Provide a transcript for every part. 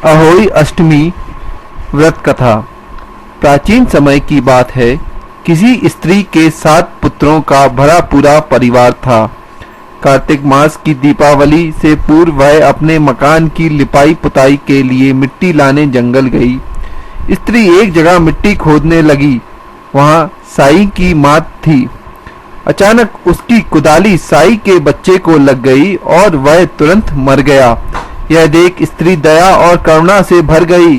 अहोई अष्टमी व्रत कथा। प्राचीन समय की बात है। किसी स्त्री के 7 पुत्रों का भरा पूरा परिवार था। कार्तिक मास की दीपावली से पूर्व वह अपने मकान की लिपाई पुताई के लिए मिट्टी लाने जंगल गई। स्त्री एक जगह मिट्टी खोदने लगी। वहां साई की मात थी। अचानक उसकी कुदाली साई के बच्चे को लग गई और वह तुरंत मर गया। यह देख स्त्री दया और करुणा से भर गई,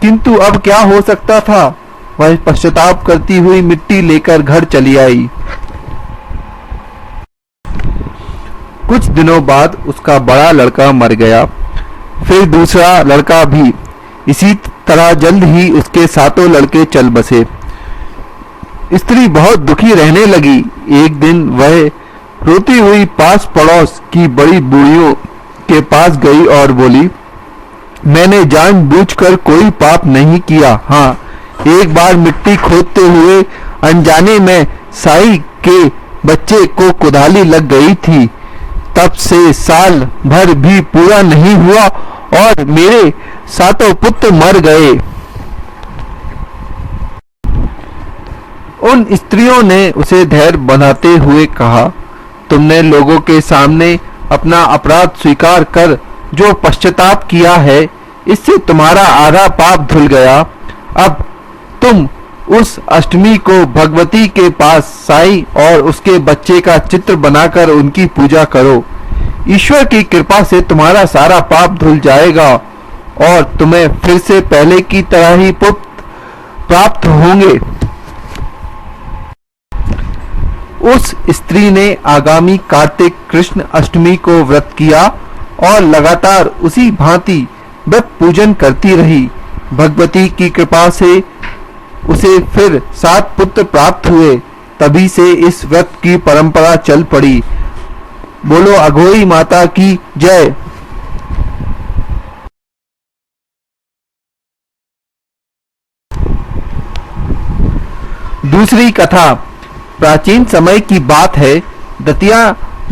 किंतु अब क्या हो सकता था। वह पश्चाताप करती हुई मिट्टी लेकर घर चली आई। कुछ दिनों बाद उसका बड़ा लड़का मर गया। फिर दूसरा लड़का भी। इसी तरह जल्द ही उसके 7 लड़के चल बसे। स्त्री बहुत दुखी रहने लगी। एक दिन वह रोती हुई पास पड़ोस की बड़ी बूढ़ियों के पास गई और बोली, मैंने जानबूझकर कोई पाप नहीं किया। हाँ, एक बार मिट्टी खोदते हुए अनजाने में साई के बच्चे को कुदाली लग गई थी। तब से साल भर भी पूरा नहीं हुआ और मेरे 7 पुत्र मर गए। उन स्त्रियों ने उसे धैर्य बनाते हुए कहा, तुमने लोगों के सामने अपना अपराध स्वीकार कर जो पश्चाताप किया है, इससे तुम्हारा आधा पाप धुल गया। अब तुम उस अष्टमी को भगवती के पास साई और उसके बच्चे का चित्र बनाकर उनकी पूजा करो। ईश्वर की कृपा से तुम्हारा सारा पाप धुल जाएगा और तुम्हें फिर से पहले की तरह ही पुत्र प्राप्त होंगे। उस स्त्री ने आगामी कार्तिक कृष्ण अष्टमी को व्रत किया और लगातार उसी भांति व्रत पूजन करती रही। भगवती की कृपा से उसे फिर 7 पुत्र प्राप्त हुए। तभी से इस व्रत की परंपरा चल पड़ी। बोलो अघोरी माता की जय। दूसरी कथा। प्राचीन समय की बात है। दतिया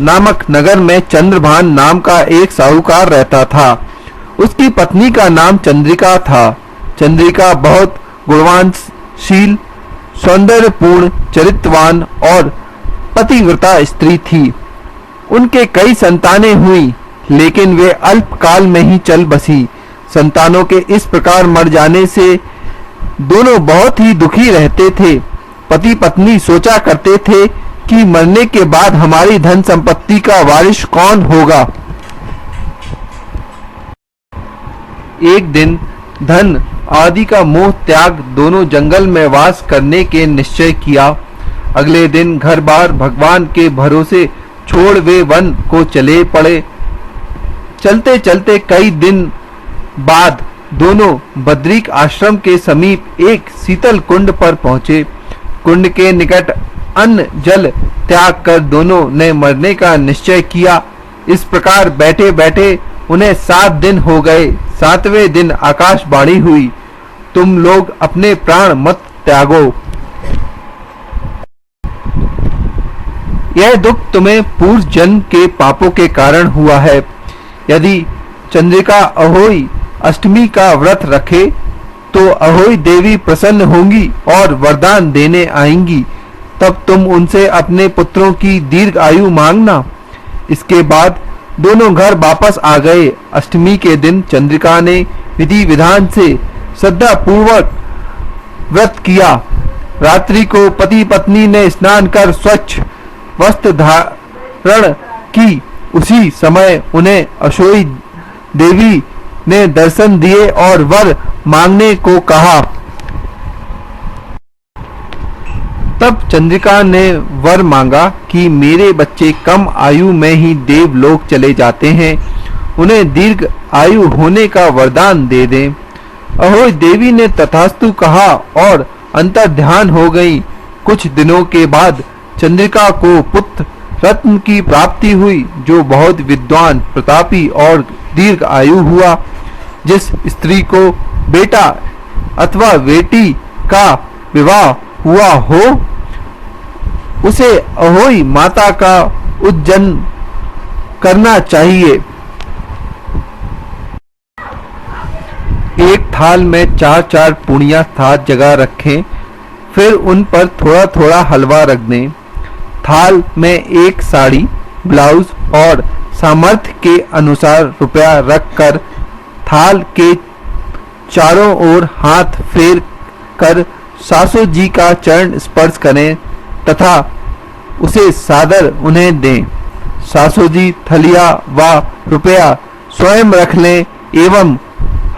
नामक नगर में चंद्रभान नाम का एक साहूकार रहता था। उसकी पत्नी का नाम चंद्रिका था। चंद्रिका बहुत गुणवानशील, सौंदर्यपूर्ण, चरित्रवान और पतिव्रता स्त्री थी। उनके कई संतानें हुई, लेकिन वे अल्पकाल में ही चल बसी। संतानों के इस प्रकार मर जाने से दोनों बहुत ही दुखी रहते थे। पति पत्नी सोचा करते थे कि मरने के बाद हमारी धन संपत्ति का वारिस कौन होगा। एक दिन धन आदि का मोह त्याग दोनों जंगल में वास करने के निश्चय किया। अगले दिन घर बार भगवान के भरोसे छोड़ वे वन को चले पड़े। चलते चलते कई दिन बाद दोनों बद्रिक आश्रम के समीप एक शीतल कुंड पर पहुंचे। कुंड के निकट अन्न जल त्याग कर दोनों ने मरने का निश्चय किया। इस प्रकार बैठे बैठे उन्हें 7 दिन हो गए। 7वें दिन आकाशवाणी हुई, तुम लोग अपने प्राण मत त्यागो। यह दुख तुम्हें पूर्व जन्म के पापों के कारण हुआ है। यदि चंद्रिका अहोई अष्टमी का व्रत रखे तो अहोई देवी प्रसन्न होंगी और वरदान देने आएंगी। तब तुम उनसे अपने पुत्रों की दीर्घ आयु मांगना। इसके बाद दोनों घर वापस आ गए। अष्टमी के दिन चंद्रिका ने विधि विधान से श्रद्धा पूर्वक व्रत किया। रात्रि को पति पत्नी ने स्नान कर स्वच्छ वस्त्र धारण की। उसी समय उन्हें अहोई देवी ने दर्शन दिए और वर मांगने को कहा। तब चंद्रिका ने वर मांगा कि मेरे बच्चे कम आयु में ही देवलोक चले जाते हैं, उन्हें दीर्घ आयु होने का वरदान दे दें। अहोई देवी ने तथास्तु कहा और अंतर्ध्यान हो गई। कुछ दिनों के बाद चंद्रिका को पुत्र रत्न की प्राप्ति हुई, जो बहुत विद्वान, प्रतापी और दीर्घ आयु हुआ। जिस स्त्री को बेटा अथवा बेटी का विवाह हुआ हो, उसे अहोई माता का उज्जन करना चाहिए। एक थाल में चार चार पूड़ियाँ सात जगह रखें, फिर उन पर थोड़ा थोड़ा हलवा रख दें। थाल में एक साड़ी, ब्लाउज और सामर्थ्य के अनुसार रुपया रखकर थाल के चारों ओर हाथ फेर कर सासू जी का चरण स्पर्श करें तथा उसे सादर उन्हें दें। सासू जी थलिया व रुपया स्वयं रख लें एवं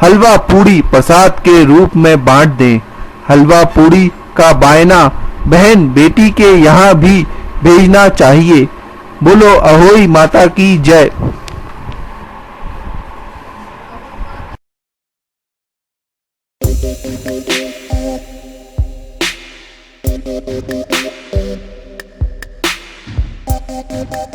हलवा पूड़ी प्रसाद के रूप में बांट दें। हलवा पूड़ी का बायना बहन बेटी के यहाँ भी भेजना चाहिए। बोलो अहोई माता की जय। Thank you.